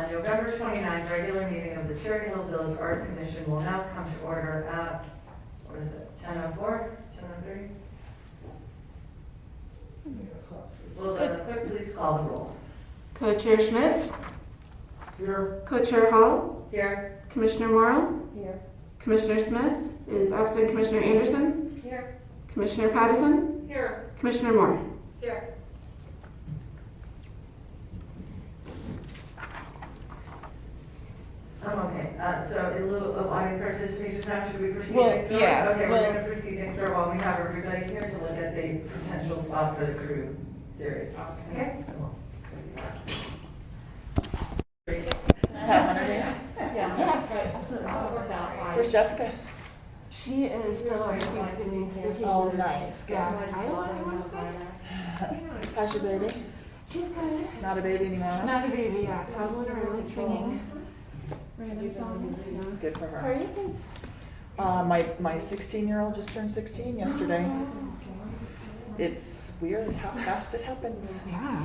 November 29th regular meeting of the Cherry Hills Village Art Commission will now come to order at, what is it, 10:04, 10:03? Will the clerk please call the roll? Co-Chair Schmidt? Here. Co-Chair Hall? Here. Commissioner Morrow? Here. Commissioner Smith is absent. Commissioner Anderson? Here. Commissioner Pattison? Here. Commissioner Moore? Here. Okay, so in lieu of audience participation time, should we proceed Well, next door? yeah, Okay, well- we're gonna proceed next door while we have everybody here to look at the potential spot for the crew series. Okay? Have one of these? Yeah. Where's Jessica? She is still on Thanksgiving vacation. Oh, nice. Good. Yeah, I want to say. How's your baby? She's good. Not a baby anymore? Not a baby, yeah. Toddling around singing random songs. Yeah. Good for How are her. you kids? My 16-year-old just turned 16 yesterday. It's weird how fast it happens. Yeah.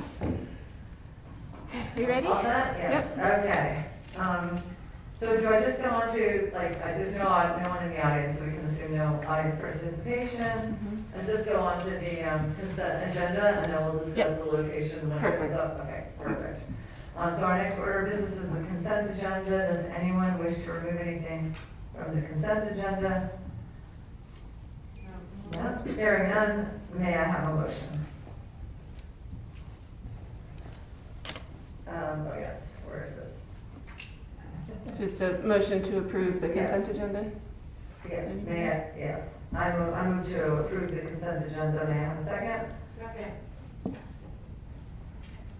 You ready? All set? Yes, okay. So do I just go on to, like, there's no one in the audience, so we can assume no audience participation. And just go on to the consent agenda, and then we'll discuss Yep. the location when it comes Perfect. up. Okay, perfect. So our next order of business is the consent agenda. Does anyone wish to remove anything from the consent agenda? No? Hearing none, may I have a motion? Oh yes, where is this? Just a motion to approve the consent agenda? Yes, may I, yes. I move to approve the consent agenda. May I have a second? Second.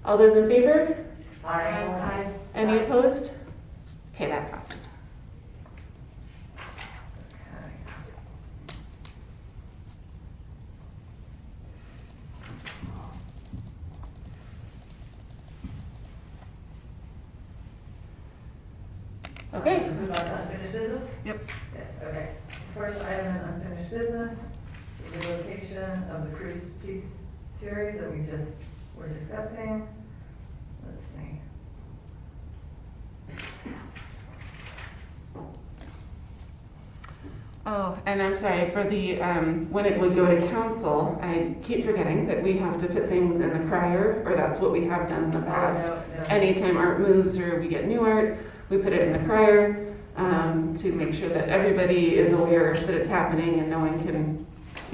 All those in favor? Aye. Any opposed? Okay, that passes. Okay. Move on to unfinished business? Yep. Yes, okay. First item in unfinished business is the location of the cruise piece series that we just were discussing. Let's see. Oh, and I'm sorry, for the, when it would go to council, I keep forgetting that we have to put things in the crier, or that's what we have done in the past. No. Anytime art moves or we get new art, we put it in the crier, to make sure that everybody is aware that it's happening and no one can,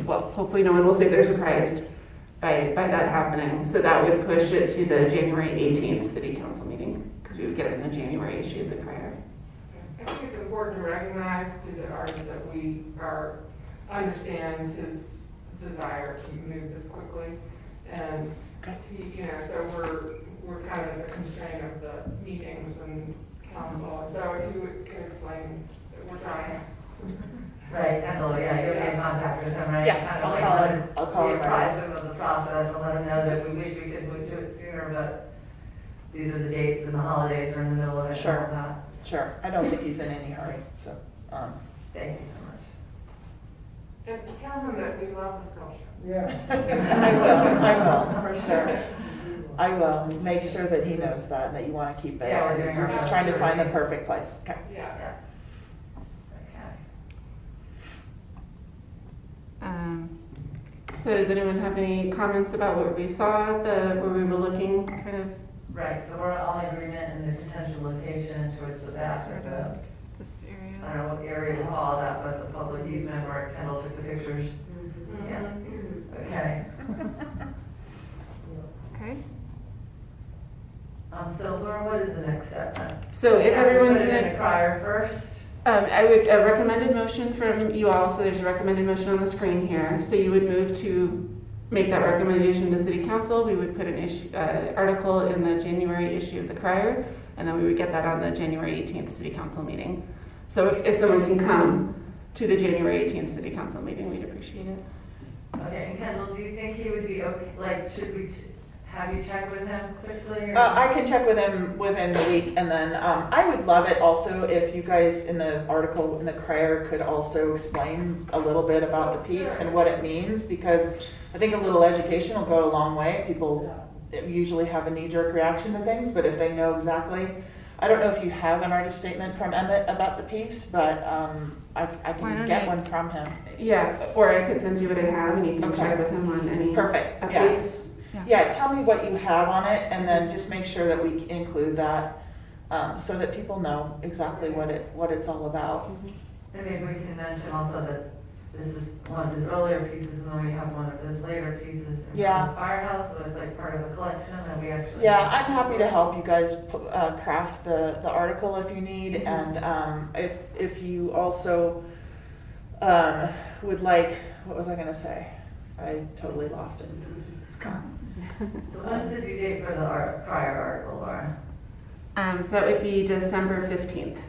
well, hopefully no one will say they're surprised by that happening. So that would push it to the January 18th city council meeting, because we would get it in the January issue of the crier. I think it's important to recognize to the artist that we understand his desire to move this quickly. And he, so we're kind of at the constraint of the meetings and council. So if you could explain that we're trying. Right, Ethel, yeah, you'll be in contact with him, right? Yeah, Kind of I'll like call let him. I'll call him right apprise him of the process and let him know that we wish we could do it sooner, but these are the dates and the holidays are in the middle of it. and all Sure. that. Sure. I don't think he's in any hurry, so. Thank you so much. And tell him that we love the sculpture. I will, for sure. I will make sure that he knows that, and that you want to keep it. Yeah, we're doing our We're just best trying to to find the receive. perfect place. Okay. Yeah. Yeah. Okay. So does anyone have any comments about what we saw, where we were looking, kind of Right, so we're all in agreement in the potential location towards the back of the, this I area? don't know what area to call that, but the public easement where Kendall took the pictures. Yeah, okay. Okay. So Laura, what is the next step then? So if Have we everyone's put it in in the crier first? I would, a recommended motion from you all, so there's a recommended motion on the screen here. So you would move to make that recommendation to city council. We would put an issue, article in the January issue of the crier, and then we would get that on the January 18th city council meeting. So if someone can come to the January 18th city council meeting, we'd appreciate it. Okay, and Kendall, do you think he would be okay, like, should we have you check with him quickly? Or? I can check with him within the week, and then I would love it also if you guys in the article in the crier could also explain a little bit about the piece and what it means, because I think a little education will go a long way. People usually have a knee-jerk reaction to things, but if they know exactly, I don't know if you have an artist statement from Emmett about the piece, but I Why can don't get I- one from him. Yeah, or I could send you what I have and you can Okay. check with him on any Perfect, yeah. updates. Yeah, tell me what you have on it, and then just make sure that we include that, so that people know exactly what it's all about. And maybe we can mention also that this is one of his earlier pieces, and then we have one of his later pieces in Yeah. the firehouse, so it's like part of a collection, and we actually. Yeah, I'm happy to help you guys craft the article if you need, and if you also would like, what was I gonna say? I totally lost it. It's gone. So when's the due date for the prior article, Laura? So that would be December 15th.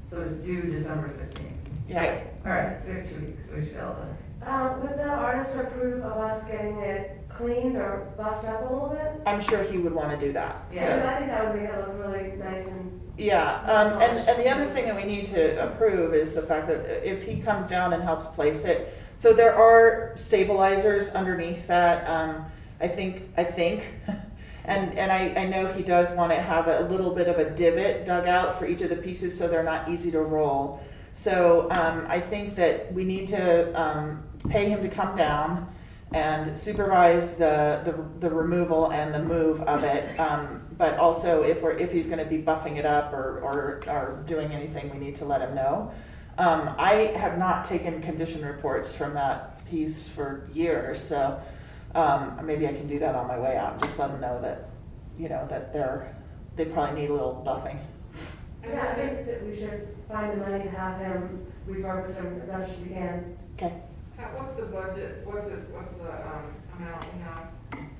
So it's due December 15th. Yeah. All right, so we have 2 weeks, so we should be able to. Would the artist approve of us getting it cleaned or buffed up a little bit? I'm sure he would want to do that. Yeah. Because So, I think that would make it look really nice and. yeah, and the other thing that we need to approve is the fact that if he comes down and helps place it, so there are stabilizers underneath that, I think, and I know he does want to have a little bit of a divot dug out for each of the pieces so they're not easy to roll. So I think that we need to pay him to come down and supervise the removal and the move of it. But also if he's going to be buffing it up or doing anything, we need to let him know. I have not taken condition reports from that piece for years, so maybe I can do that on my way out and just let them know that, that they probably need a little buffing. Yeah, I think that we should find the money to have him refurbish them as much as we can. Okay. What's the budget, what's the amount we have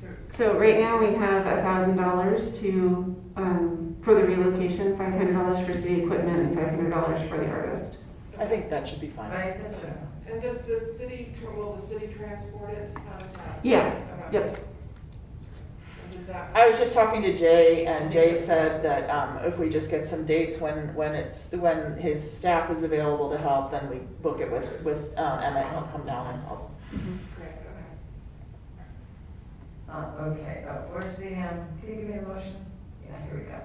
to? So right now we have $1,000 to, for the relocation, $500 for city equipment and $500 for the artist. I think that should be fine. Right, that's true. And will the city transport it? How does that? Yeah, Okay. yep. And does that? I was just talking to Jay, and Jay said that if we just get some dates when his staff is available to help, then we book it with Emmett, and he'll come down and help. Great, okay. Okay, where's the, can you give me a motion? Yeah, here we go.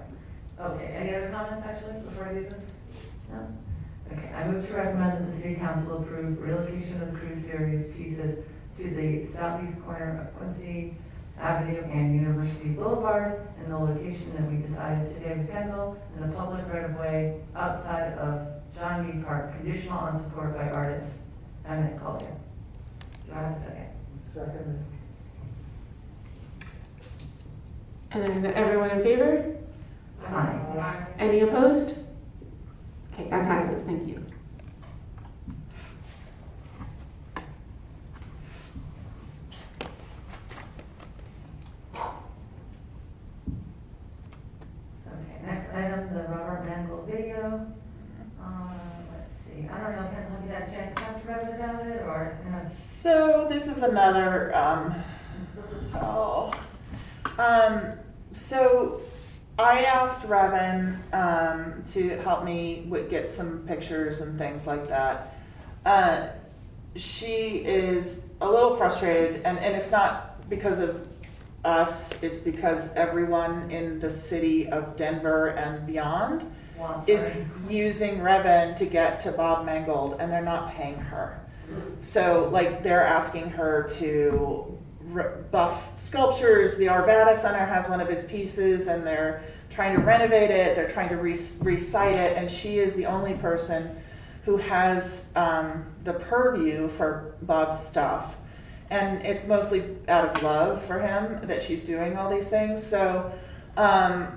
Okay, any other comments actually before I do this? No? Okay, I move to recommend that the city council approve relocation of the cruise series pieces to the southeast corner of Quincy Avenue and University Boulevard in the location that we decided today with Kendall in the public right of way outside of John Meade Park, conditional on support by artist Emmett Collier. Do I have a second? Second. And then everyone in favor? Aye. Aye. Any opposed? Okay, that passes, thank you. Okay, next item, the Robert Mangold video. Let's see, I don't know, have you had a chance to talk to Robert about it, or? So this is another, so I asked Revan to help me get some pictures and things like that. She is a little frustrated, and it's not because of us, it's because everyone in the city of Denver and beyond is using Revan to get to Bob Mangold, and they're not paying her. So, like, they're asking her to buff sculptures. The Arvada Center has one of his pieces, and they're trying to renovate it. They're trying to recite it, and she is the only person who has the purview for Bob's stuff. And it's mostly out of love for him that she's doing all these things. So I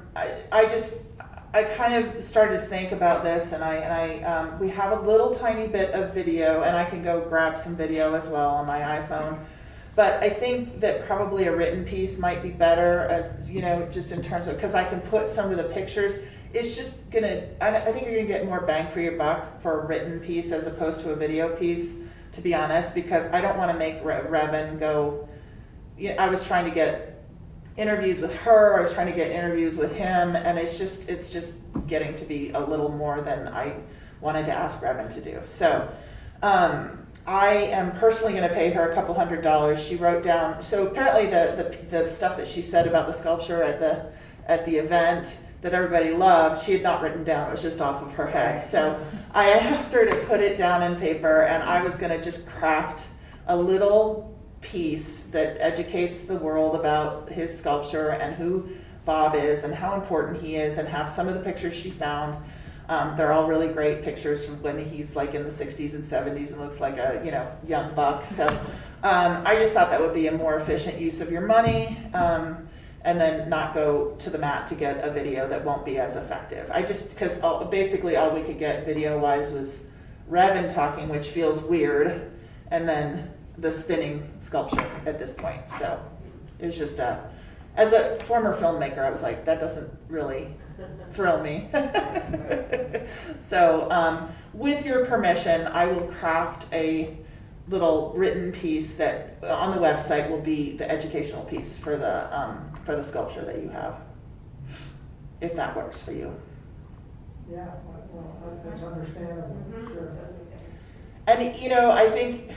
kind of started to think about this, and we have a little tiny bit of video, and I can go grab some video as well on my iPhone. But I think that probably a written piece might be better, as just in terms of, because I can put some of the pictures. It's just I think you're gonna get more bang for your buck for a written piece as opposed to a video piece, to be honest, because I don't want to make Revan go. I was trying to get interviews with her, I was trying to get interviews with him, and it's just getting to be a little more than I wanted to ask Revan to do. So I am personally going to pay her a couple $100. She wrote down, so apparently the stuff that she said about the sculpture at the event, that everybody loved, she had not written down. It was just off of her head. So I asked her to put it down in paper, and I was going to just craft a little piece that educates the world about his sculpture and who Bob is and how important he is, and have some of the pictures she found. They're all really great pictures from when he's like in the 60s and 70s and looks like a, you know, young buck. So I just thought that would be a more efficient use of your money, and then not go to the mat to get a video that won't be as effective. Because basically all we could get video-wise was Revan talking, which feels weird, and then the spinning sculpture at this point. So it was just as a former filmmaker, I was like, that doesn't really thrill me. So with your permission, I will craft a little written piece that on the website will be the educational piece for the sculpture that you have, if that works for you. Yeah, well, that's understandable, sure. And you know, I think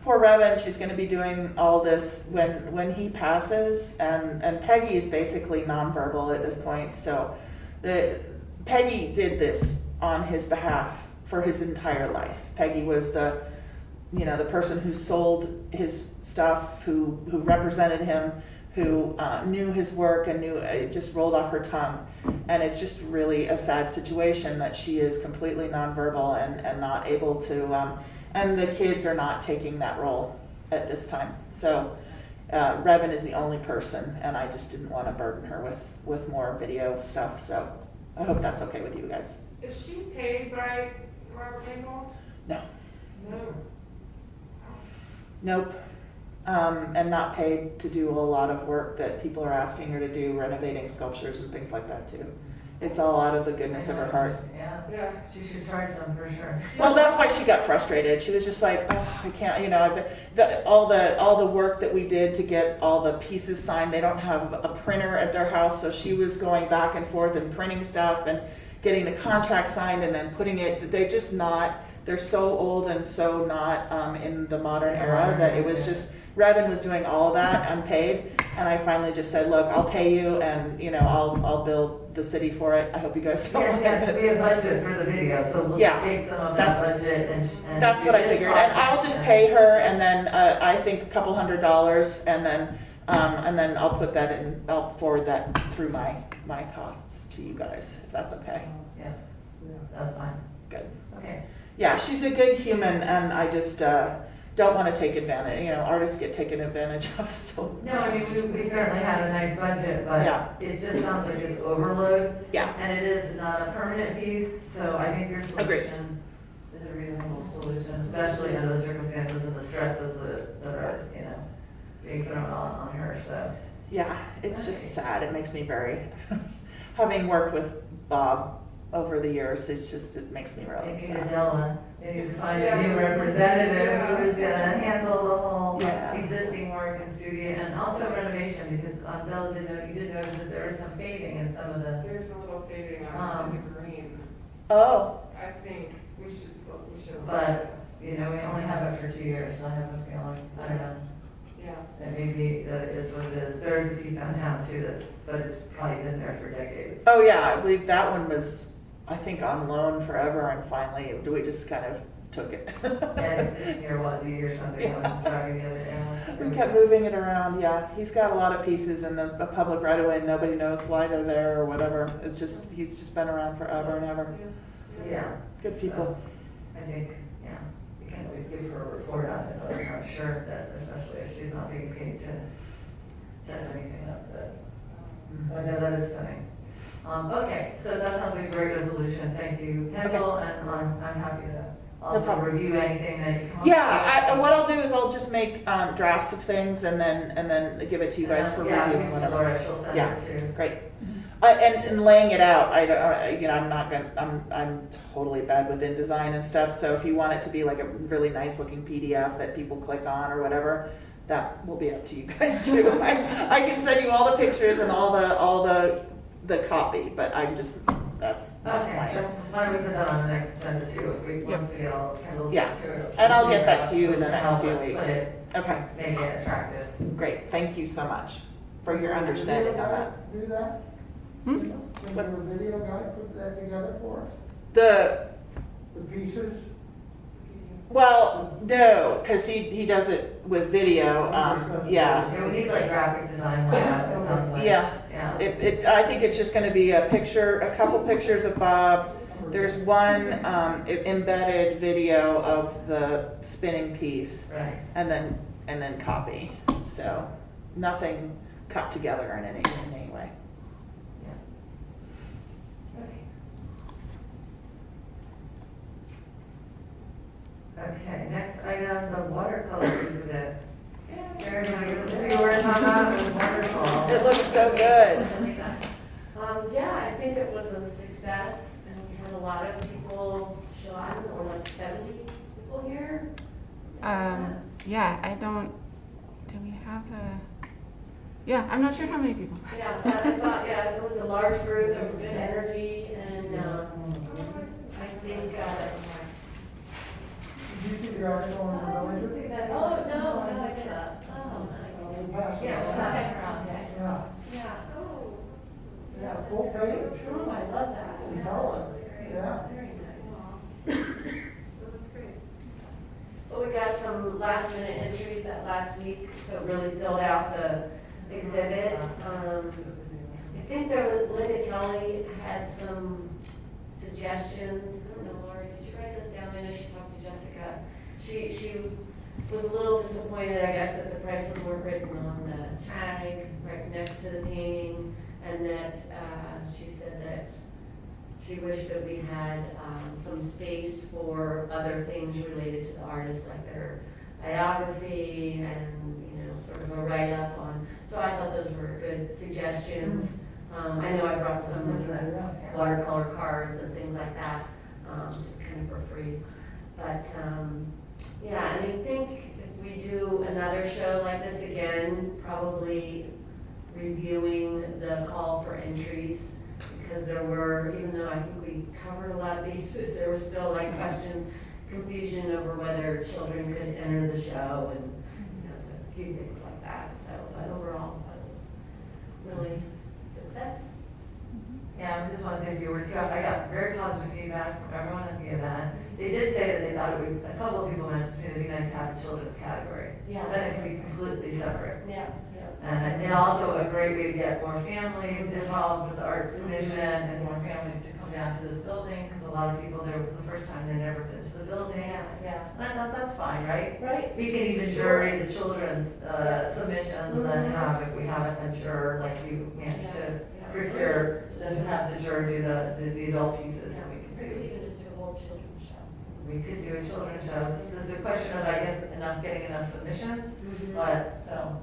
poor Revan, she's going to be doing all this when he passes, and Peggy is basically nonverbal at this point. So Peggy did this on his behalf for his entire life. Peggy was the person who sold his stuff, who represented him, who knew his work and knew it just rolled off her tongue. And it's just really a sad situation that she is completely nonverbal and not able to, and the kids are not taking that role at this time. So Revan is the only person, and I just didn't want to burden her with more video stuff. So I hope that's okay with you guys. Is she paid by Robert Engel? No. No. Nope. And not paid to do a lot of work that people are asking her to do, renovating sculptures and things like that too. It's all out of the goodness of her heart. Yeah, Yeah. she should charge them for sure. Well, that's why she got frustrated. She was just like, oh, I can't, all the work that we did to get all the pieces signed, they don't have a printer at their house, so she was going back and forth and printing stuff and getting the contract signed and then putting it, they're so old and so not in the modern era that it was just, Revan was doing all of that unpaid, and I finally just said, look, I'll pay you, and I'll bill the city for it. I hope you guys don't mind. Yes, we have budget for the video, so we'll Yeah, take some of that that's- budget and. That's do what I this figured, and I'll just project. pay her, and then I think a couple $100, and then I'll put that in. I'll forward that through my costs to you guys, if that's okay. Yeah, that's fine. Good. Okay. Yeah, she's a good human, and I just don't want to take advantage. Artists get taken advantage of. So No, I mean, we certainly have a nice budget, but Yeah. it just sounds like it's overload. Yeah. And it is not a permanent piece, so I think your Agreed. solution is a reasonable solution, especially under the circumstances and the stresses that are, being thrown on her, so. yeah, it's just sad. It makes me very, having worked with Bob over the years, it makes me really Maybe sad. Adela, they need to find a Yeah. new representative who is gonna handle the whole Yeah. existing work in studio and also renovation, because Adela you did notice that there was some fading in some of the, There's a little fading on the green. Oh, I think we should. but, we only have it for 2 years, so I have a feeling, I don't know, Yeah. that maybe that is what it is. There is a piece downtown too but it's probably been there for decades. oh yeah, I believe that one was, I think, on loan forever, and finally we just kind of took it. And it's near Wazee or something, I was driving the other day. We kept moving it around, yeah. He's got a lot of pieces in the public right away, and nobody knows why they're there or whatever. It's just, he's just been around forever and ever. Yeah. Good people. So, I think, we can always give her a report on it, but I'm not sure that, especially if she's not being paid to judge anything up, but I know that is funny. Okay, so that sounds like a great resolution, thank you, Kendall, and I'm happy to also problem. review anything that you come up with. Yeah, what I'll do is I'll just make drafts of things and then give it to you guys for review. Yeah, and give it to whatever. Laura, she'll send Yeah. it to. Great. And laying it out, I'm totally bad with InDesign and stuff. So if you want it to be like a really nice looking PDF that people click on or whatever, that will be up to you guys too. I can send you all the pictures and all the copy, but that's not Okay, mine. so why don't we put that on the next agenda too, once we all Kendall's Yeah. material. And I'll get that to you in the next Help few us weeks. put it- Okay, Make it attractive. great. Thank you so much for your understanding on that. Do that? Hmm? Can your video guy put that together for us? The, The pieces? well, no, because he does it with video, yeah. Yeah, we need like graphic design like that, it sounds like. Yeah, Yeah. I think it's just gonna be a couple pictures of Bob. There's one embedded video of the spinning piece, Right. and then copy. So nothing cut together in any way. Okay, next item, the watercolor exhibit. Sarah, do you want to give us a few words on that? It was wonderful. It looks so good. Yeah, I think it was a success, and we had a lot of people show up, or like 70 people here. Yeah, do we have yeah, I'm not sure how many people. Yeah, but I thought, yeah, it was a large group, there was good energy, and I think, Did you see the article on the village? oh, no, I did not. Oh, nice. We'll pass it Yeah, we'll around. pass it around, okay. Yeah, Yeah, oh. yeah, That's full great. page. Oh, I love that. In color, yeah. Very nice. That's great. Well, we got some last minute entries that last week, so it really filled out the exhibit. I think there was, Linda Kelly had some suggestions. I don't know, Laura, did you write this down? I know she talked to Jessica. She was a little disappointed, I guess, that the prices weren't written on the tag right next to the painting, and that she said that she wished that we had some space for other things related to the artist, like their biography and, sort of a write-up on. So I thought those were good suggestions. I know I brought some of the watercolor cards and things like that, just kind of for free. But, yeah, and I think if we do another show like this again, probably reviewing the call for entries, because there were, even though I think we covered a lot of bases, there were still like questions, confusion over whether children could enter the show and, a few things like that. So, but overall, it was really success. Yeah, I just want to say a few words too. I got very positive feedback from everyone at the event. They did say that they thought it would, a couple of people mentioned it'd be nice to have a children's category. Yeah. Then it can be completely separate. Yeah, And also a great way to get more families involved with the Arts Commission and more families to come down to this building, because a lot of people, there was the first time they'd never been to the building. yeah. And I thought that's fine, right? Right. We can even jury the children's submissions and then have, if we haven't a juror, like you managed to procure, just have the juror do the adult pieces and we We can could do. even just do a whole children's show. We could do a children's show. It's a question of, I guess, getting enough submissions, but, so,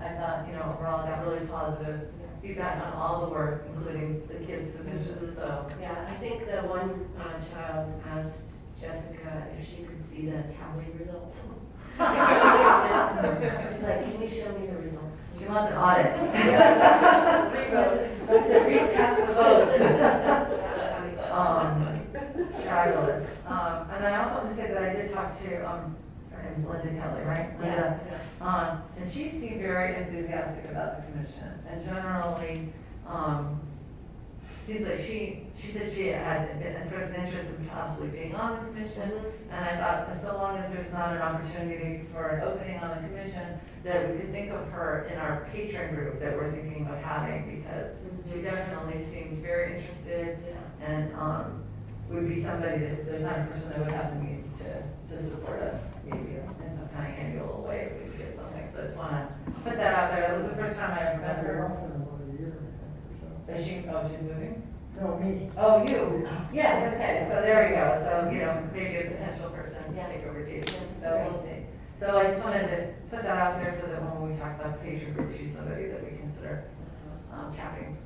I thought, overall, I got really positive feedback on all the work, including the kids' submissions, so. Yeah, I think the one child asked Jessica if she could see the tally results. She's like, can you show me the results? She wants an audit. Let's recap the votes. Fabulous. And I also want to say that I did talk to, her name's Linda Kelly, right? Linda. And she seemed very enthusiastic about the commission. And generally, seems like she said she had been expressed an interest in possibly being on the commission. And I thought, so long as there's not an opportunity for an opening on the commission, that we could think of her in our patron group that we're thinking of having, because she definitely seemed very interested and would be somebody that, the kind of person that would have the means to support us, maybe in some kind of annual way if we could get something. So I just want to put that out there. That was the first time I ever met They're her. off in about a year, I think, or Is she, oh, she's moving? so. No, me. Oh, you? Yes, okay, so there we go. So, maybe a potential person to Yeah. take over David. So we'll see. So I just wanted to put that out there so that when we talk about the patron group, she's somebody that we consider tapping.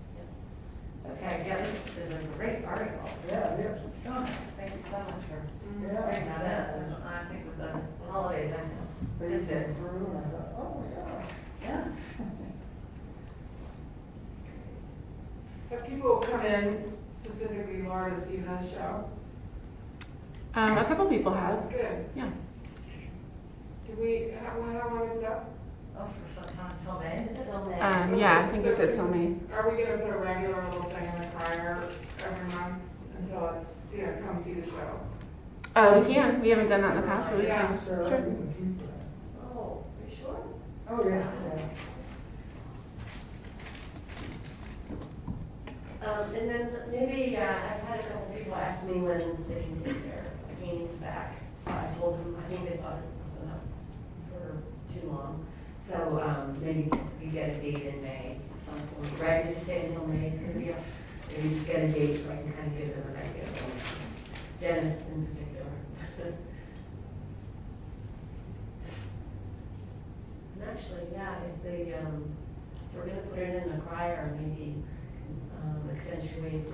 Okay, yeah, this is a great article. Yeah, it is. So nice. Thank you so much for Yeah. bringing that in. I think with the holidays, I They missed it. came through and I thought, oh, yeah. Yeah. Have people come in specifically, Laura, to see the show? A couple people have. Good. Yeah. Do we, how long is it up? Oh, for some time till May, is it? Till May. Yeah, I think it's till May. Are we gonna put a regular little thing in the crier every month until it's, come see the show? We can. We haven't done that in the past, but we Yeah. can. Sarah, Sure. you can keep that. Oh, are you sure? Oh, yeah, yeah. And then maybe, I've had a couple people ask me when they can take their paintings back. So I told them, I think they thought it was enough for too long. So, maybe you get a date in May at some point, right? Did you say until May it's gonna be up? Maybe just get a date so I can kind of give them an idea of when. Dennis in particular. And actually, yeah, if they, if we're gonna put it in the crier, maybe, accentuate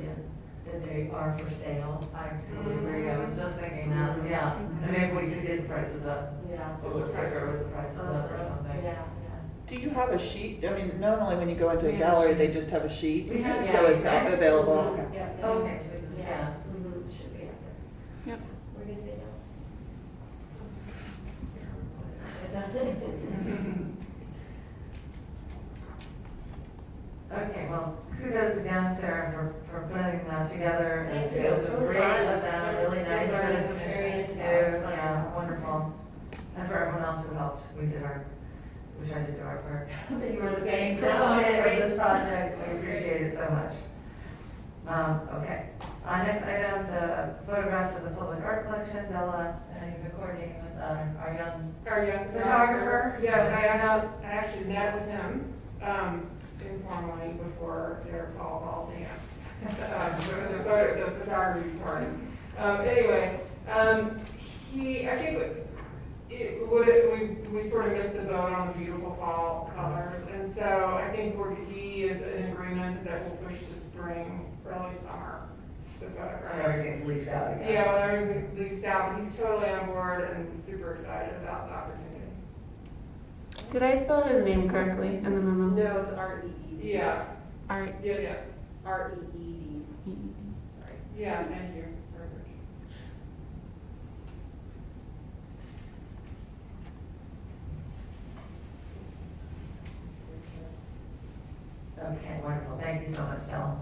that they are for sale. I totally agree, I was just thinking that, yeah, and maybe we could get the prices up, Yeah. a little sticker with the prices up or something. Yeah, Do you have a sheet? I mean, normally when you go into a gallery, they just have a sheet, We have- so it's yeah. available. yeah. Okay. Yeah. Oh, okay, so we just, Yeah, yeah. mhm, should be up there. Yep. We're gonna say no. Okay, well, kudos again, Sarah, for putting that together. And Thank you. It was It a was great fun. event, really It was nice a for learning the commission experience. too. Yeah, it was fun. Yeah, wonderful. And for everyone else who helped, we tried to do our part. But you were the main No, proponent it's of great. this project, we It's great. appreciate it so much. Okay, next item, the photographs of the public art collection. Della, you've been coordinating with our young Our young photographer? Yes, I actually met with him, informally before their fall ball dance. The photography party. Anyway, I think we sort of missed the boat on the beautiful fall colors. And so I think he is in agreement that we'll push to spring, early summer, the photograph. And everything's leafed out again. Yeah, well, everything leaves out, he's totally on board and super excited about the opportunity. Did I spell his name correctly in the memo? No, it's R-E-E-D. Yeah, Art. yeah, R-E-E-D, sorry. yeah, thank you very much. Okay, wonderful, thank you so much, Della.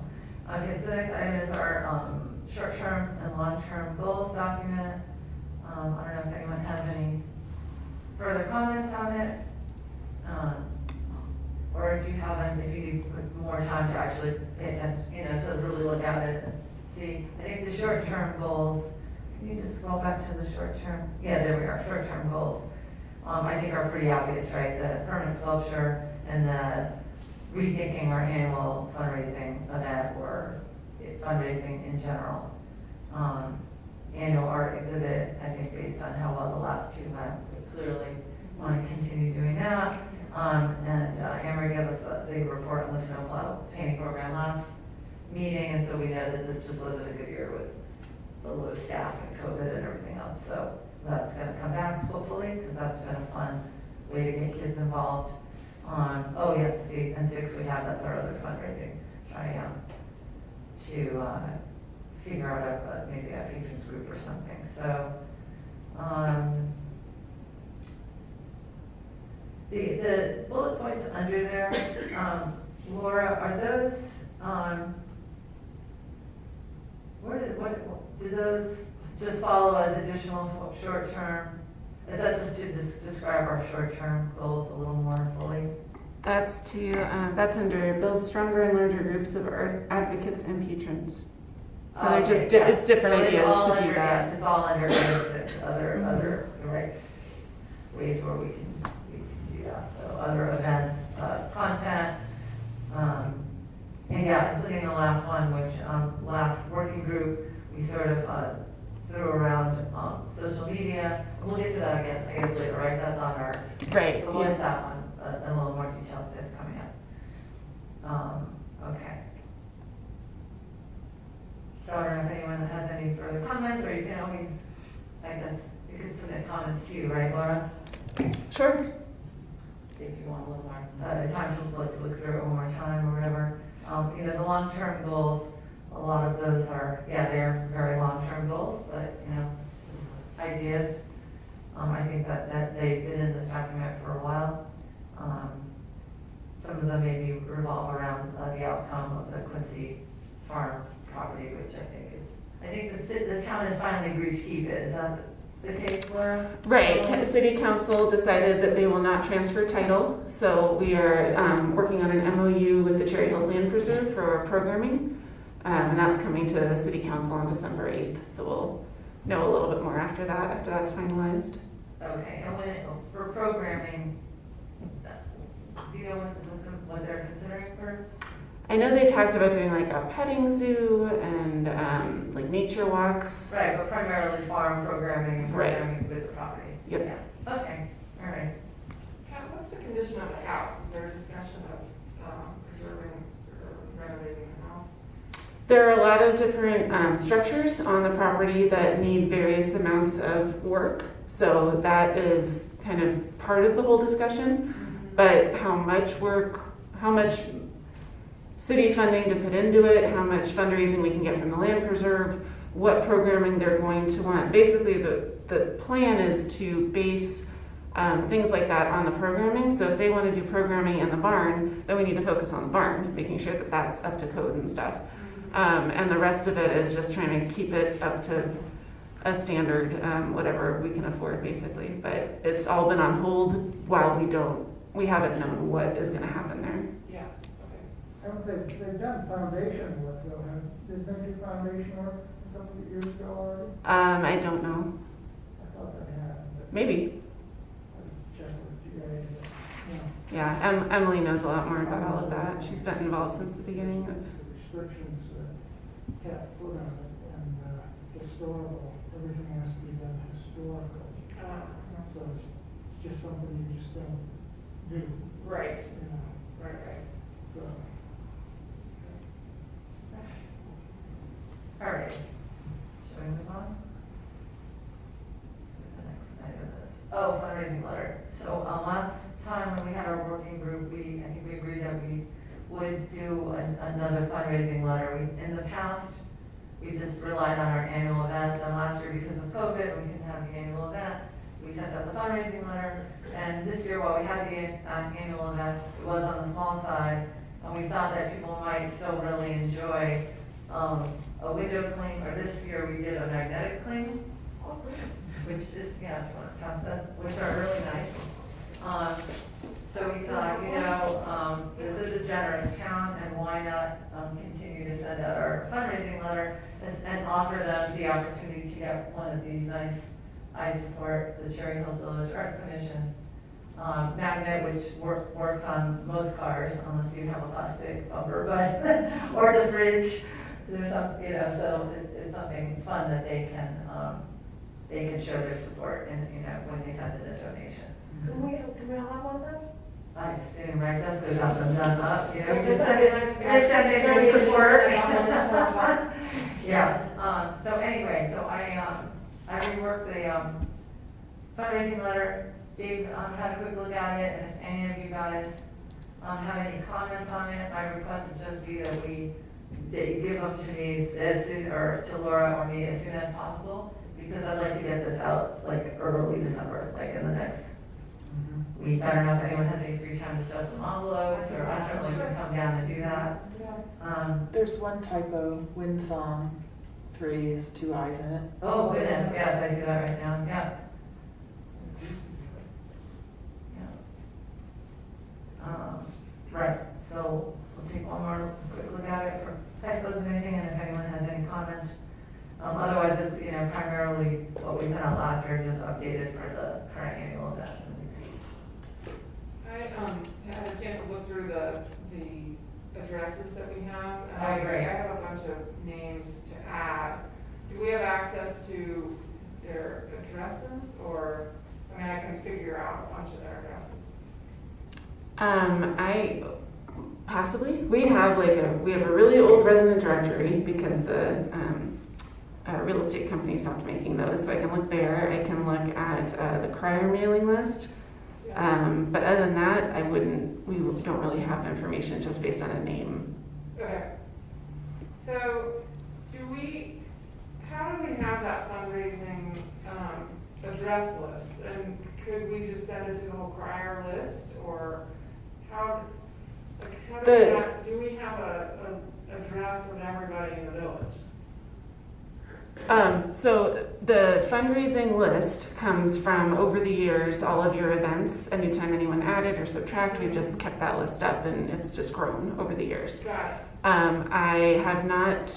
Okay, so the next item is our short-term and long-term goals document. I don't know if anyone has any further comments on it. Or if you haven't, if you need more time to actually pay attention, to really look at it and see. I think the short-term goals, can you just scroll back to the short-term? Yeah, there we are, short-term goals. I think are pretty obvious, right? The permanent sculpture and the rethinking our annual fundraising event or fundraising in general. Annual art exhibit, I think based on how well the last two went, we clearly want to continue doing that. And Amory gave us the report on the snowplow painting program last meeting, and so we know that this just wasn't a good year with the low staff and COVID and everything else. So that's going to come back hopefully, because that's been a fun way to get kids involved. Oh yes, see, and 6 we have, that's our other fundraising, trying to figure out maybe a patrons group or something. So, the bullet points under there, Laura, are those, do those just follow as additional short-term? Is that just to describe our short-term goals a little more fully? That's that's under build stronger and larger groups of art advocates and patrons. So they're Okay, just, yes. it's different So it's ideas all to do under- that. Yes, it's all under basics, other, right, ways where we can do that. So other events, content, and yeah, including the last one, which, last working group, we sort of, threw around, social media. We'll get to that again, I guess later, right? That's on our, Right, so we'll hit yeah. that one, in a little more detail that's coming up. Okay. So I don't know if anyone has any further comments, or you can always, I guess, you can submit comments too, right, Laura? Sure. If you want a little more, time to look through it one more time or whatever. The long-term goals, a lot of those are, yeah, they're very long-term goals, but, ideas. I think that they've been in this document for a while. Some of them maybe revolve around the outcome of the Quincy Farm I think the town has finally agreed to keep it. Is that the case, Laura? Right, city council decided that they will not transfer title, so we are working on an MOU with the Cherry Hills Land Preserve for programming. And that's coming to the city council on December 8th, so we'll know a little bit more after that's finalized. Okay, and for programming, do you know what they're considering for? I know they talked about doing like a petting zoo and like nature walks. Right, but primarily farm programming and Right. programming with the property. Yep. Yeah. Okay, all right. Pat, what's the condition of the house? Is there a discussion of preserving or renovating the house? There are a lot of different structures on the property that need various amounts of work. So that is kind of part of the whole discussion. But how much work, how much city funding to put into it, how much fundraising we can get from the land preserve, what programming they're going to want. Basically, the plan is to base things like that on the programming. So if they want to do programming in the barn, then we need to focus on the barn, making sure that that's up to code and stuff. And the rest of it is just trying to keep it up to a standard, whatever we can afford, basically. But it's all been on hold while we haven't known what is going to happen there. Yeah, okay. Haven't they've done foundation work though, did they do foundation work a couple of years ago already? I don't know. I thought they had, but Maybe. I checked with GA, but, you know, Yeah, Emily knows a lot more about all of that. She's been involved since the beginning of. the restrictions Cat put on it, and historical, everything has to be done historical. So it's just something you just don't do, Right, you know, right. so. All right. Shall we move on? Let's get the next item is, fundraising letter. So last time when we had our working group, I think we agreed that we would do another fundraising letter. In the past, we just relied on our annual event, and last year because of COVID, we couldn't have the annual event. We sent out the fundraising letter, and this year while we had the annual event, it was on the small side, and we thought that people might still really enjoy a window cling, or this year we did a magnetic cling, which is, if you want to count that, which are really nice. So we thought, this is a generous town, and why not continue to send out our fundraising letter and offer them the opportunity to get one of these nice, I support the Cherry Hills Village Arts Commission magnet, which works on most cars, unless you have a plastic bumper, but or the fridge. There's some, so it's something fun that they can show their support, and when they send in a donation. Can we all have one of those? I assume, right, Jessica got them done up, we just send in your support. Yeah, so anyway, so I reworked the fundraising letter. Dave had a quick look at it, and if any of you guys have any comments on it, my request would just be that you give them to me as soon, or to Laura or me as soon as possible, because I'd like to get this out like early December, like in the next week. I don't know if anyone has any free time to stuff some envelopes, or I certainly can come down and do that. There's one typo, Windsong 3 is 2 eyes in it. Oh goodness, yes, I see that right now, yeah. Right, so we'll take one more quick look at it for typos and anything, and if anyone has any comments. Otherwise, it's, primarily what we sent out last year, just updated for the current annual event. I had a chance to look through the addresses that we have. And Oh, great. I have a bunch of names to add. Do we have access to their addresses, or, I can figure out a bunch of their addresses. Possibly. We have a really old resident directory because the real estate company stopped making those. So I can look there. I can look at the crier mailing list. But other than that, we don't really have information just based on a name. Okay. So, how do we have that fundraising address list? And could we just send it to the whole crier list, or do we have a address of everybody in the village? So the fundraising list comes from over the years, all of your events. Anytime anyone added or subtract, we've just kept that list up and it's just grown over the years. Got it. I have not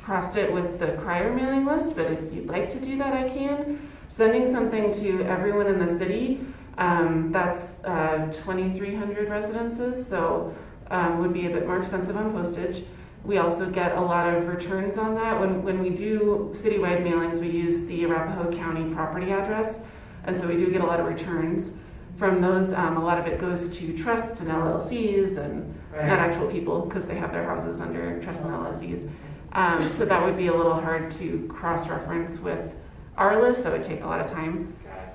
crossed it with the crier mailing list, but if you'd like to do that, I can. Sending something to everyone in the city, that's 2,300 residences, so would be a bit more expensive on postage. We also get a lot of returns on that. When we do citywide mailings, we use the Arapahoe County property address, and so we do get a lot of returns from those. A lot of it goes to trusts and LLCs and Right. not actual people because they have their houses under trusts and LLCs. So that would be a little hard to cross-reference with our list. That would take a lot of time. Got it.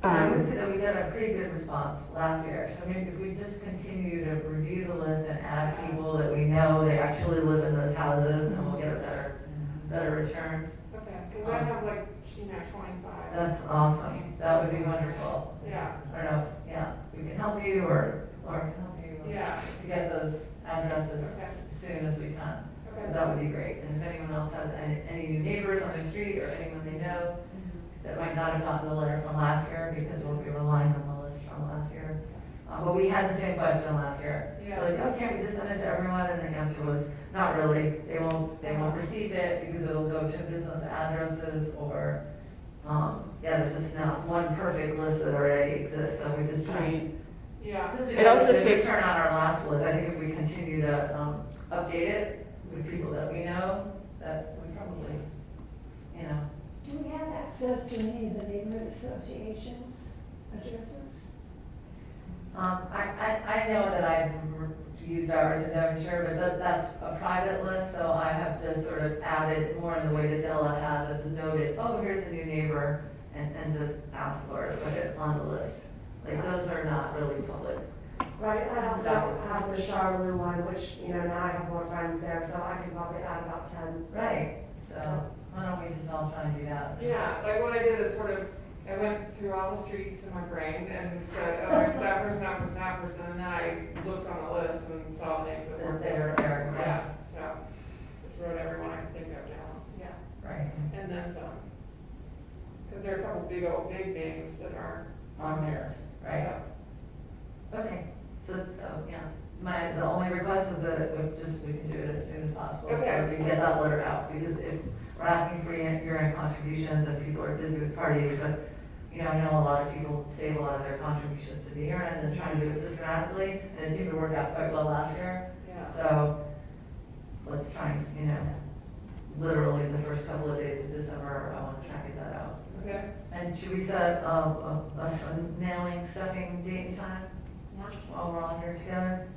I would say that we got a pretty good response last year. So maybe if we just continue to review the list and add people that we know they actually live in those houses, and we'll get a better return. Okay, because I have like, 25. That's awesome. That would be wonderful. Yeah, I don't know, yeah, we can help you or Laura can help you. yeah, To get those addresses Okay. as soon as we can. okay. That would be great. And if anyone else has any new neighbors on their street or anyone they know that might not have gotten the letter from last year, because we'll be relying on the list from last year. But we had the same question last year. Yeah. We're like, oh, can't we just send it to everyone? And the answer was, not really. They won't receive it because it'll go to business addresses or, there's just not one perfect list that already exists, so we just try. Right. Yeah, Since we It got also a good takes- return on our last list, I think if we continue to update it with people that we know, that we probably, Do we have access to any of the neighborhood associations addresses? I know that I've used ours in Devonshire, but that's a private list, so I have just sort of added more in the way that Della has it, to note it, oh, here's a new neighbor, and just ask for it, put it on the list. Like, those are not really public. Right, I also have the Charlevoix one, which, now I have more friends there, so I can probably add about 10. Right, so why don't we just all try and do that? yeah, like what I did is sort of, I went through all the streets in my brain and said, oh, it's that person, that person, that person, and then I looked on the list and saw names that were That they were there, Yeah, so, just wrote everyone I could think of down, yeah, right. and then some. Because there are a couple big names that aren't On there, right? Yeah. Okay, so, yeah, the only request is that we can do it as soon as possible. So Okay. we can get that letter out, because if we're asking for year-end contributions and people are busy with parties, but, I know a lot of people save a lot of their contributions to the year-end and trying to do it systematically, and it seemed to work out quite well last year. Yeah. So, let's try and, literally the first couple of days of December, I want to try and get that out. Okay, And should we set a nailing, stuffing date and time while we're all here together?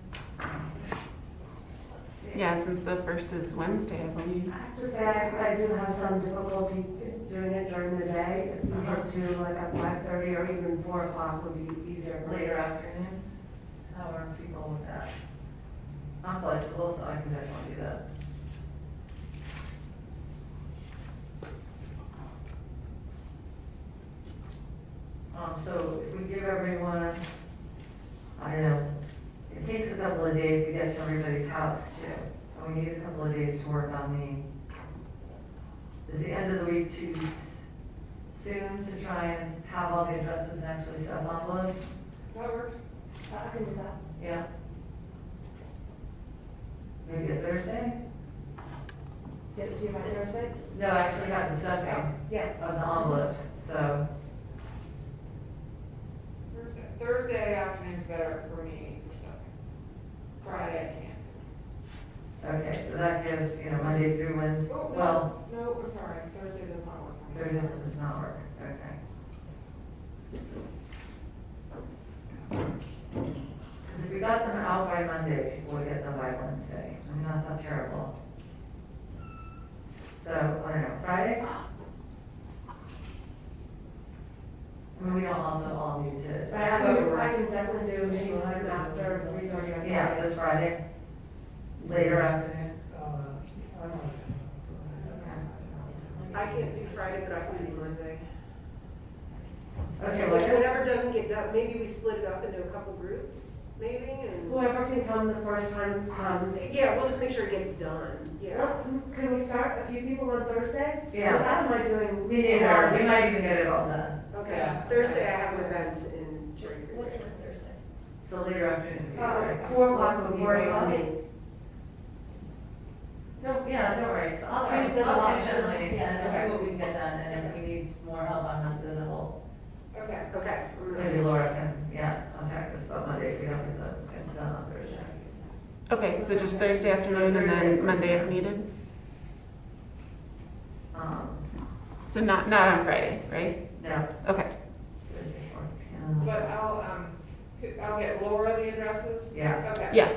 Let's see. Yeah, since the first is Wednesday, I believe. I have to say, I do have some difficulty doing it during the day. If we could do like at 5:30 or even 4 o'clock would be easier. for me. Later afternoon, how are people with that? I'm flexible, so I can definitely do that. So if we give everyone, I don't know, it takes a couple of days to get to everybody's house too. And we need a couple of days to work on is the end of the week too soon to try and have all the addresses and actually stuff envelopes? that works. I can do that. Yeah. Maybe a Thursday? Get it to you by Thursday? No, actually have the stuffing Yeah. of the envelopes, so, Thursday afternoon's better for me for stuff. Friday I can't. okay, so that gives, Monday through Wednesday, Oh, well, no, I'm sorry, Thursday does not work for me. Thursday does not work, okay. Because if we got them out by Monday, we'll get them by Wednesday. I mean, that's not terrible. So, I don't know, Friday? I mean, we don't also all need to. But I can definitely do anytime after 3:30 on Friday. Yeah, this Friday, later afternoon. I don't I can't do Friday, but I can do Monday. Okay, well, I guess, Whatever doesn't get done, maybe we split it up into a couple groups. meeting and, Whoever can come the first time comes. yeah, we'll just make sure it gets done, yeah. Can we start a few people on Thursday? Yeah. Because I don't mind doing. We neither, we might even get it all done. Okay, Yeah. Thursday I have an event in Cherry Creek. What time Thursday? So later afternoon. if you like. 4 o'clock would be Four great for o'clock? me. Don't worry. So I'll We've done a lot. catch up later and see what we can get done, and if we need more help on that, then we'll, Okay. Okay. maybe Laura can, contact us about Monday if we don't get those done on Thursday. Okay, so just Thursday afternoon and then Monday if needed? So not on Friday, right? No. Okay. Thursday, 4 p.m. But I'll get Laura the addresses? Yeah. Okay. Yeah,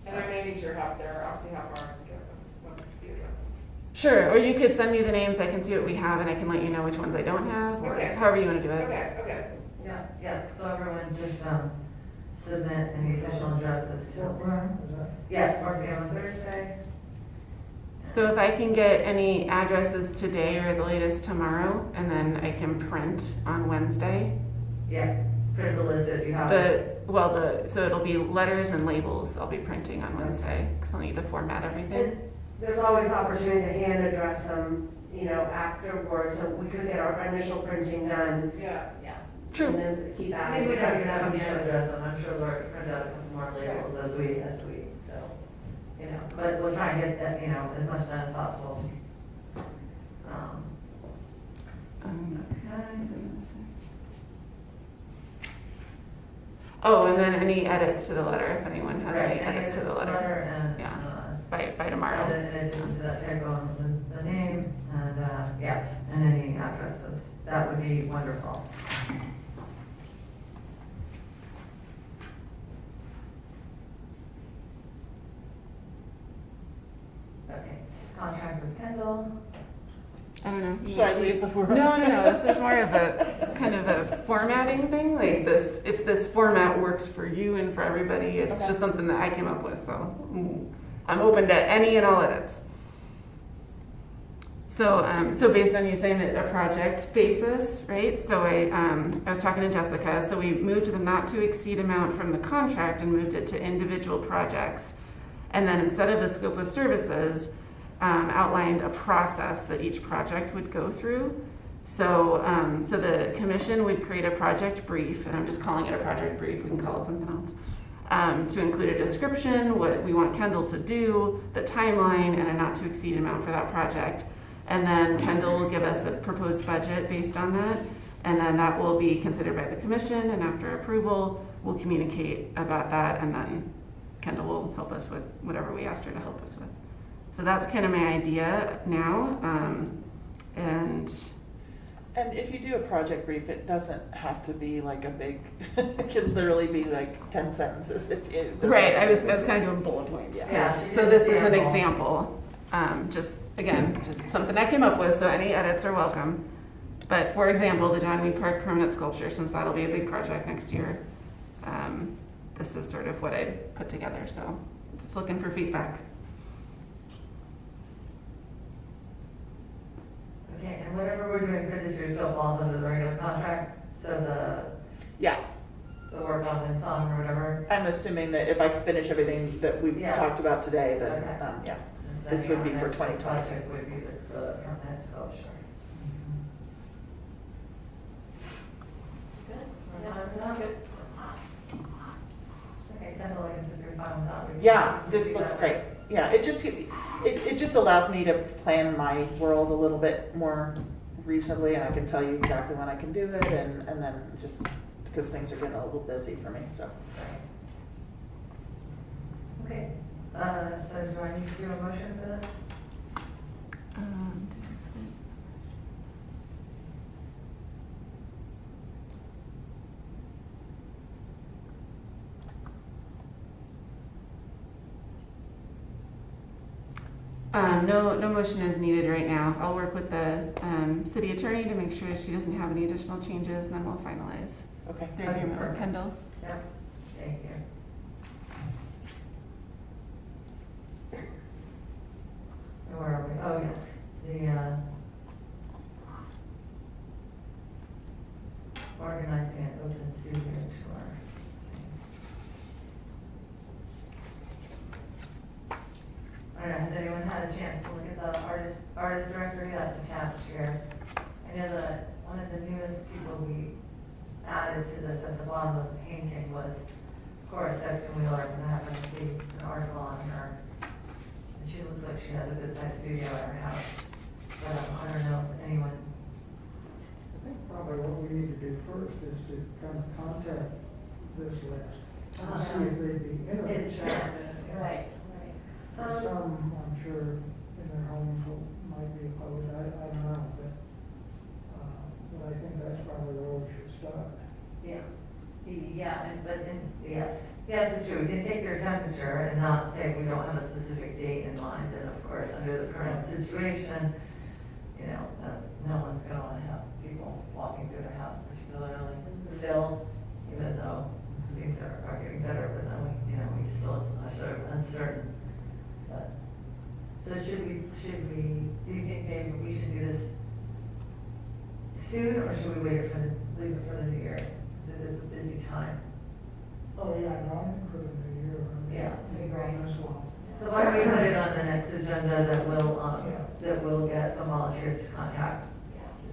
And I may need your help there, I'll see how far I can get them, what the address. sure. Or you could send me the names, I can see what we have, and I can let you know which ones I don't have, or Okay. however you want to do it. Okay. Yeah, so everyone just, submit any additional addresses to. Where, is that? Yes, 4 p.m. on Thursday. So if I can get any addresses today or the latest tomorrow, and then I can print on Wednesday. Yeah, print the list as you have it. So it'll be letters and labels I'll be printing on Wednesday, because I'll need to format everything. And there's always opportunity to hand address them, afterwards, so we could get our initial printing done. Yeah. True. And then keep I adding. think we don't even have to address them, I'm sure Laura can print out a couple more labels as we, so, but we'll try and get that, as much done as possible. Oh, and then any edits to the letter, if anyone has any Right, edits to the letter, And, Yeah. by and tomorrow. then in addition to that typo on the name, and, and any addresses, that would be wonderful. Okay, contract with Kendall. I don't know. Should I leave before? No, this is more of a kind of a formatting thing, like this, if this format works for you and for everybody, it's Okay. just something that I came up with, so I'm open to any and all edits. So based on you saying that a project basis, right? So I was talking to Jessica, so we moved the not to exceed amount from the contract and moved it to individual projects. And then instead of a scope of services, outlined a process that each project would go through. So the commission would create a project brief, and I'm just calling it a project brief, we can call it something else, to include a description, what we want Kendall to do, the timeline, and a not to exceed amount for that project. And then Kendall will give us a proposed budget based on that, and then that will be considered by the commission, and after approval, we'll communicate about that, and then Kendall will help us with whatever we asked her to help us with. So that's kind of my idea now, and And if you do a project brief, it doesn't have to be like a big, it can literally be like 10 sentences. If it doesn't- right, I was kind of doing bullet points. Yeah. Yes. So this is an example. Just something I came up with, so any edits are welcome. But for example, the John Mead Park permanent sculpture, since that'll be a big project next year, this is sort of what I put together, so just looking for feedback. Okay, and whatever we're doing for this year still falls under the regular contract, so Yeah, the work on the song or whatever. I'm assuming that if I finish everything that we've Yeah. talked about today, then, Okay. yeah. and This would be our for next 2020. Project would be the permanent sculpture. Good. That's good. Okay, Kendall, I guess if you're fine with that. we can Yeah, do this that. looks great. Yeah, it just allows me to plan my world a little bit more reasonably, and I can tell you exactly when I can do it, and then just, because things are getting a little busy for me, so. Okay, so do I need to do a motion for this? No motion is needed right now. I'll work with the city attorney to make sure she doesn't have any additional changes, and then we'll finalize Okay. the agreement with Kendall. Yep, thank you. Where are we? Oh, yes, organizing an open studio tour. artist directory that's attached here. I know that one of the newest people we added to this at the bottom of the painting was Cora Sexton Wheeler, and I happened to see an article on her. And she looks like she has a good sized studio at her house. But I don't know if anyone, I think probably what we need to do first is to kind of contact this list and see if they'd be interested. interested. Right, Some, I'm sure, in their homes might be opposed, I don't know, but I think that's probably where we should start. Yeah, yes, it's true, we can take their temperature and not say we don't have a specific date in mind, and of course, under the current situation, you know, no one's gonna wanna have people walking through their house particularly still, even though things are getting better, but then we, you know, we still are sort of uncertain. But, so should we, do you think, Dave, we should do this soon, or should we leave it for the new year? Because it is a busy time. Oh, yeah, no, I think for the new year. Yeah, I think on this one. So why don't we put it on the next agenda that Yeah. will get some volunteers to contact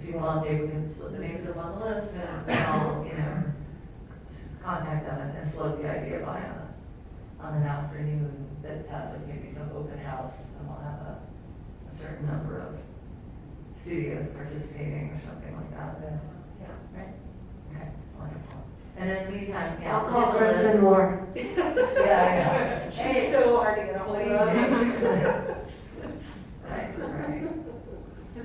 people, and maybe we can split the names up on the list and all, you know, contact them and float the idea by on an afternoon that has like maybe some open house, and we'll have a certain number of studios participating or something like that. Yeah. Yeah, right? Okay, wonderful. And in the meantime, yeah. I'll call get the list. Kristen Moore. Yeah, I know. She's so hard to get a hold What do you of. think? Right.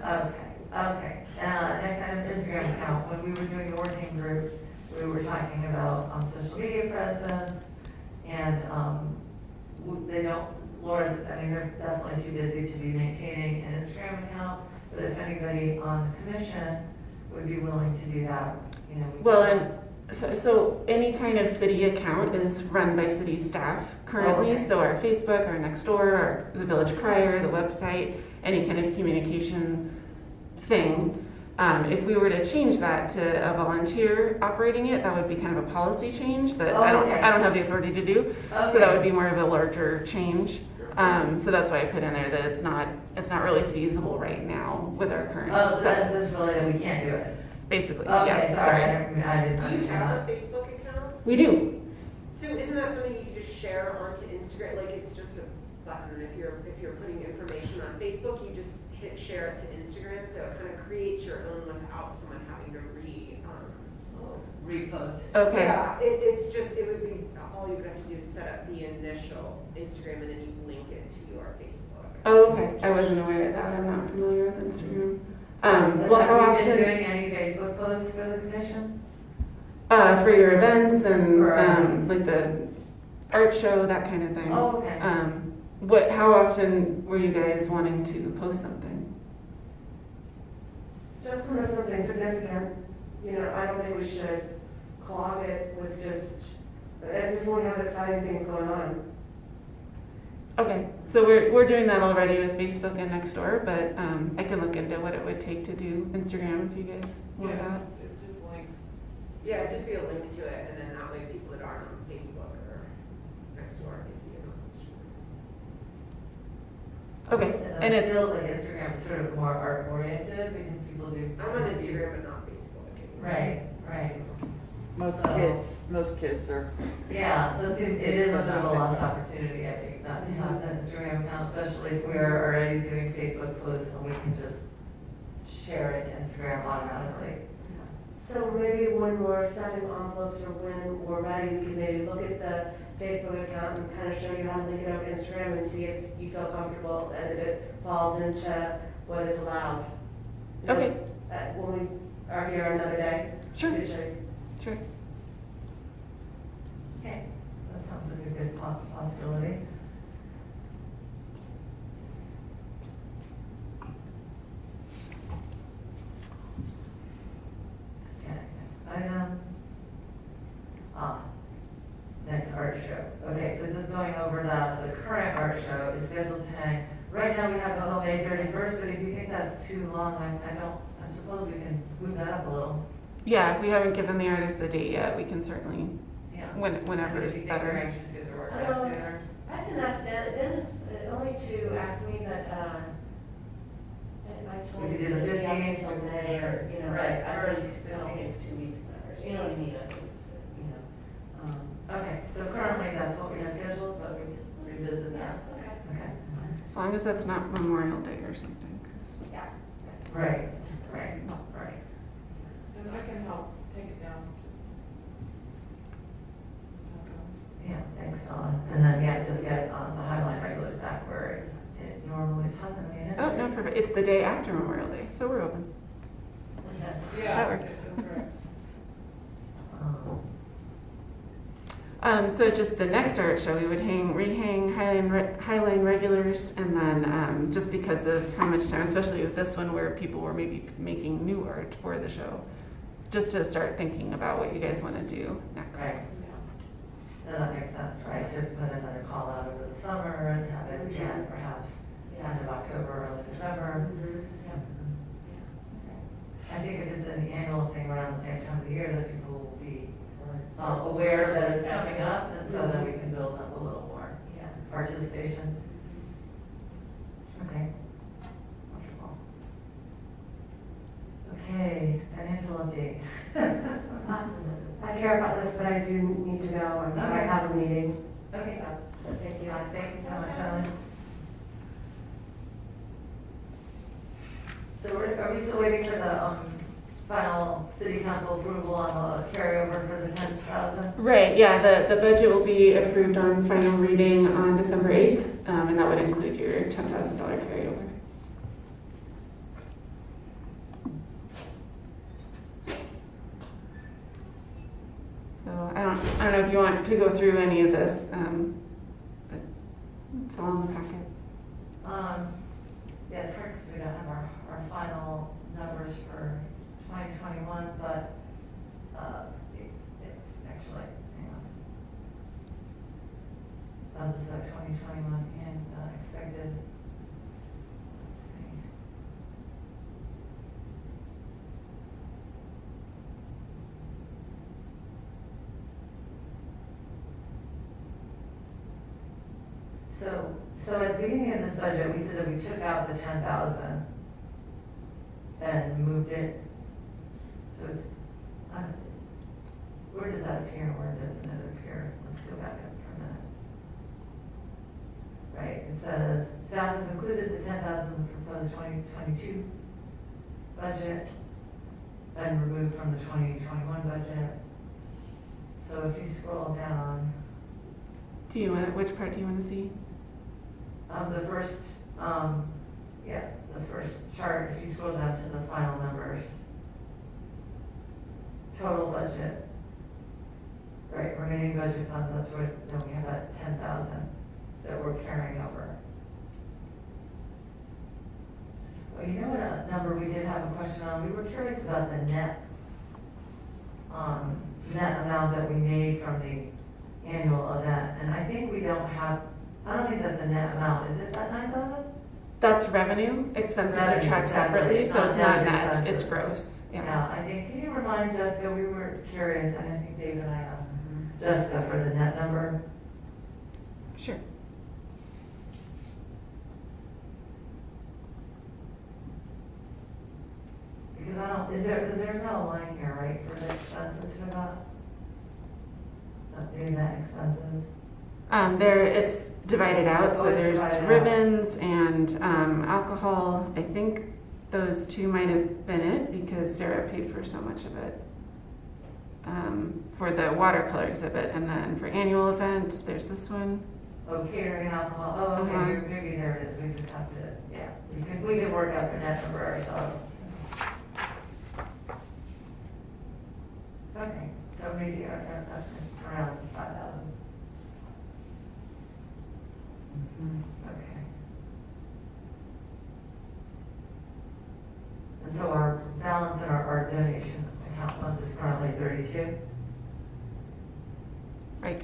Okay. Next item, Instagram account. When we were doing the working group, we were talking about social media presence, and they don't, Laura's, I mean, they're definitely too busy to be maintaining an Instagram account, but if anybody on the commission would be willing to do that, you know. Well, and so any kind of city account is run by city staff currently. Oh, okay. So our Facebook, our Nextdoor, the Village Crier, the website, any kind of communication thing. If we were to change that to a volunteer operating it, that would be kind of a policy change that Oh, I okay. don't have the authority to do. So that would be more of a larger change. So that's why I put in there that it's not really feasible right now with our current Oh, so setup. that's just really that we can't do it. Basically, Okay, yeah. sorry, I didn't Do you understand have that. a Facebook account? We do. So isn't that something you can just share onto Instagram? Like it's just a button. If you're putting information on Facebook, you just hit share it to Instagram. So it kind of creates your own without someone having to Repost. Okay. Yeah, it would be, all you would have to do is set up the initial Instagram and then you link it to your Facebook. Oh, okay. I wasn't aware of that. I'm not familiar with Instagram. But Well, how have you been often? doing any Facebook posts for the commission? For your events and For our events. like the art show, that kind of thing. Oh, okay. How often were you guys wanting to post something? Just when there's something significant, you know, I don't think we should clog it with I just want to have exciting things going on. Okay, so we're doing that already with Facebook and Nextdoor, but I can look into what it would take to do Instagram if you guys want that. It just links. Yeah, it'd just be a link to it and then that way people that aren't on Facebook or Nextdoor can see it on Instagram. Okay, So and it it's feels like Instagram is sort of more art oriented because people do. I'm on Instagram but not Facebook. Right. Most kids are. Yeah, so it is a bit of a lost opportunity, I think, not to have that Instagram account, especially if we are already doing Facebook posts and we can just share it to Instagram automatically. So maybe when we're stuffing envelopes or when we're ready, we can maybe look at the Facebook account and kind of show you how to link it over to Instagram and see if you feel comfortable and if it falls into what is allowed. Okay. When we are here another day. Sure. we can show you. sure. Okay, that sounds like a good possibility. Okay, next item. Next art show. Okay, so just going over that, the current art show is scheduled to hang, right now we have until May 31st, but if you think that's too long, I suppose we can move that up a little. Yeah, if we haven't given the artist the date yet, we can certainly, Yeah. whenever is If you think they're better. anxious to get their work done sooner. I can ask Dennis, only to ask me that, We could do the 15th, Until May, or, you know, Right, first, first, I don't 15th. think 2 weeks matters, you know what I mean? I think it's, you know. Okay, so currently that's what we have scheduled, but we can revisit that. Okay. Okay. As long as that's not Memorial Day or something. 'cause- Yeah. Right. And I can help take it down. Yeah, thanks, Dawn. And then, yeah, just get the Highline regulars back where it normally is happening. Oh, no, perfect. It's the day after Memorial Day, so we're open. Yeah. That works. That's right. So just the next art show, we would rehang Highline regulars, and then just because of how much time, especially with this one where people were maybe making new art for the show, just to start thinking about what you guys want to do next. Right. No, that makes sense, right? To put another call out over the summer and have it again, perhaps end of October, early November. I think if it's an annual thing around the same time of the year, that people will be aware that it's coming up, and so then we can build up a little more participation. Okay. Wonderful. Okay, financial update. I care about this, but I do need to go. I'm sorry, I have a meeting. Okay, thank you. Thank you so much, Ellen. So are we still waiting for the final city council approval on the carryover for the 10,000? Right, yeah, the budget will be approved on final reading on December 8th, and that would include your $10,000 carryover. So I don't know if you want to go through any of this, but it's all in the packet. Yeah, it's hard because we don't have our final numbers for 2021, but actually, hang on. This is 2021 and expected. Let's see. So at the beginning of this budget, we said that we took out the 10,000 and moved it. So it's, where does that appear? Where doesn't it appear? Let's go back up for a minute. Right, it says, staff has included the 10,000 in the proposed 2022 budget and removed from the 2021 budget. So if you scroll down, Which part do you want to see? the first, the first chart, if you scroll down to the final numbers. Total budget. Right, remaining budget funds, that's where, then we have that 10,000 that we're carrying over. Well, you know what number we did have a question on? We were curious about the net amount that we made from the annual event, and I think we don't have, I don't think that's a net amount, is it that 9,000? That's revenue. Expenses are Revenue, tracked exactly. separately, It's so not it's not net net, expenses. it's gross. Yeah, I think, can you remind Jessica, we were curious, and I think David and I asked Jessica for the net number. Sure. Because I don't, because there's not a line here, right, for the expenses for that? Maybe net expenses. It's divided out, so Oh, it's there's divided out. ribbons and alcohol. I think those two might have been it because Sarah paid for so much of it. For the watercolor exhibit, and then for annual events, there's this one. Oh, catering and alcohol, oh, okay, Uh-huh. maybe there it is, we just have to, yeah, we can work out the net number ourselves. Okay, so maybe that's around 5,000. Okay. And so our balance in our donation account funds is currently 32? Right.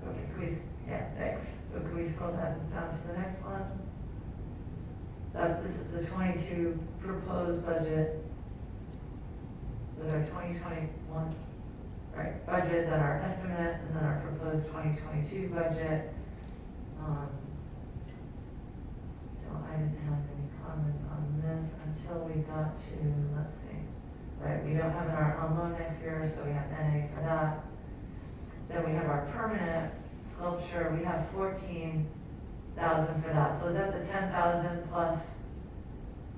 Okay, thanks. So can we scroll down to the next one? This is the 22 proposed budget with our 2021, right, budget, then our estimate, and then our proposed 2022 budget. we don't have an art on loan next year, so we have NA for that. Then we have our permanent sculpture, we have 14,000 for that, so is that the 10,000 plus,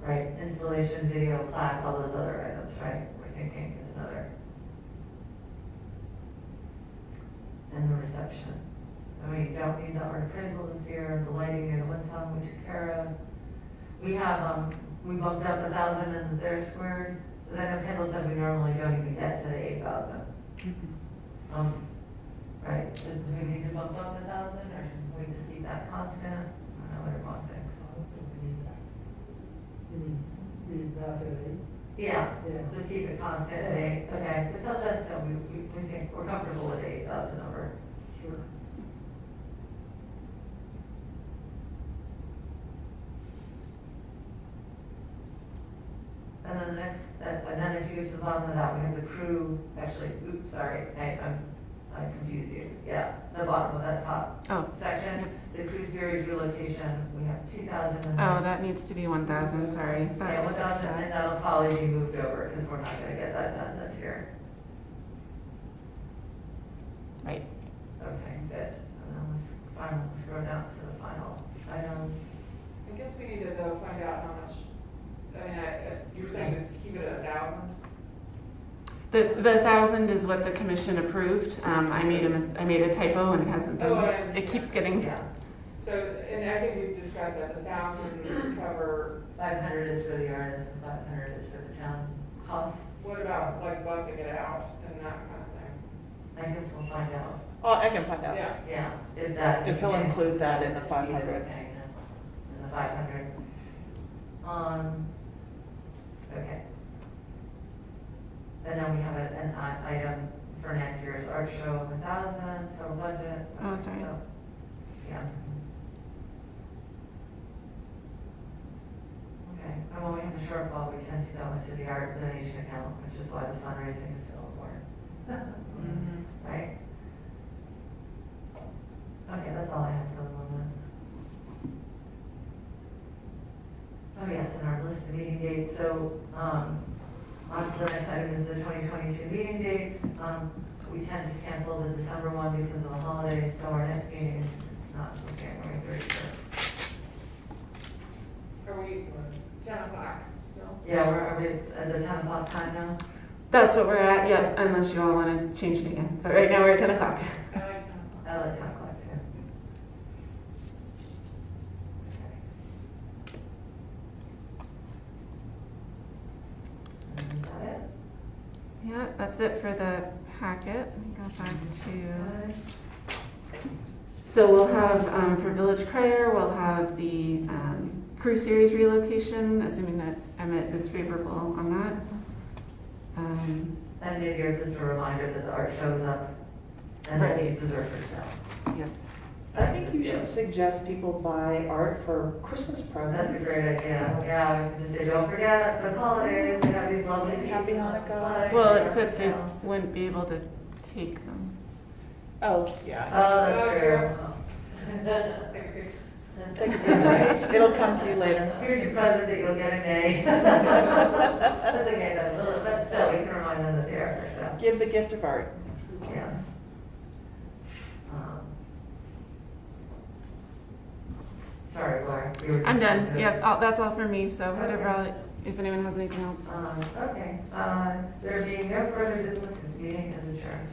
right, installation, video, plaque, all those other items, right? We're thinking is another. And the reception. And we don't need the art appraisal this year, the lighting and the wind sound we took care of. We have, we bumped up 1,000 in the They're Squared, because I know Kendall said we normally don't even get to the 8,000. Right, so do we need to bump up 1,000, or should we just keep that constant? I don't know what everyone thinks. I don't think we need that. You mean back at 8? Yeah, Yeah. just keep it constant at 8, okay, so tell Jessica, we think, we're comfortable with the 8,000 number. Sure. And then the next, and then if you get to the bottom of that, we have the crew, actually, oops, sorry, I confused you. Yeah, the bottom of that top Oh, section, the crew series relocation, we have 2,000. oh, that needs to be 1,000, sorry. Thought Yeah, I 1,000, fixed that. and that'll probably be moved over, because we're not gonna get that done this year. Right. Okay, good. And then let's scroll down to the final items. I guess we need to though find out how much, I mean, you're saying to keep it at 1,000? The 1,000 is what the commission approved. I made a typo and it hasn't been, Oh, I it understand. keeps getting, Yeah, So, and I think we've discussed that, 1,000 cover, 500 is for the artist and 500 is for the town costs. what about like buffing it out and that kind of thing? I guess we'll find out. Oh, I can find out. Yeah, Yeah, if that. If he'll include that in the Just keep it 500. okay, in the 500. Okay. And then we have an item for next year's art show, 1,000, total budget. Oh, sorry. So, yeah. Okay, and when we have a shortfall, we tend to go into the art donation account, which is why the fundraising is so important. Right? Okay, that's all I have for the moment. Oh yes, and our list of meeting dates, so, on the next item is the 2022 meeting dates. We tend to cancel the December one because of the holidays, so our next meeting is not until January 31st. are we 10 o'clock still? Yeah, are we at the 10 o'clock time now? that's what we're at, yep, unless you all want to change it again. But right now we're at 10 o'clock. I like 10 o'clock. I like 10 o'clock too. Okay. And is that it? Yeah, that's it for the packet. Let me go back to. So we'll have, for Village Crier, we'll have the crew series relocation, assuming that Emmett is favorable on that. And maybe just a reminder that the art shows up and that Right. pieces are for sale. Yeah. I think you should suggest people buy art for Christmas presents. That's a great idea. Yeah, we can just say, don't forget, for the holidays, we have these lovely pieces. Happy on Hanukkah. display. Well, They're for except they sale. wouldn't be able to take them. Oh, yeah. Oh, that's Oh, true. Take a picture. Take a picture. It'll come to you later. Here's your present that you'll get in May. That's okay, though, but still, we can remind them that they are for sale. Give the gift of art. Yes. Sorry, Laura. you were I'm just done. going to- Yeah, that's all for me. So whatever, if anyone has anything else. Okay, there being no further business, this meeting is adjourned.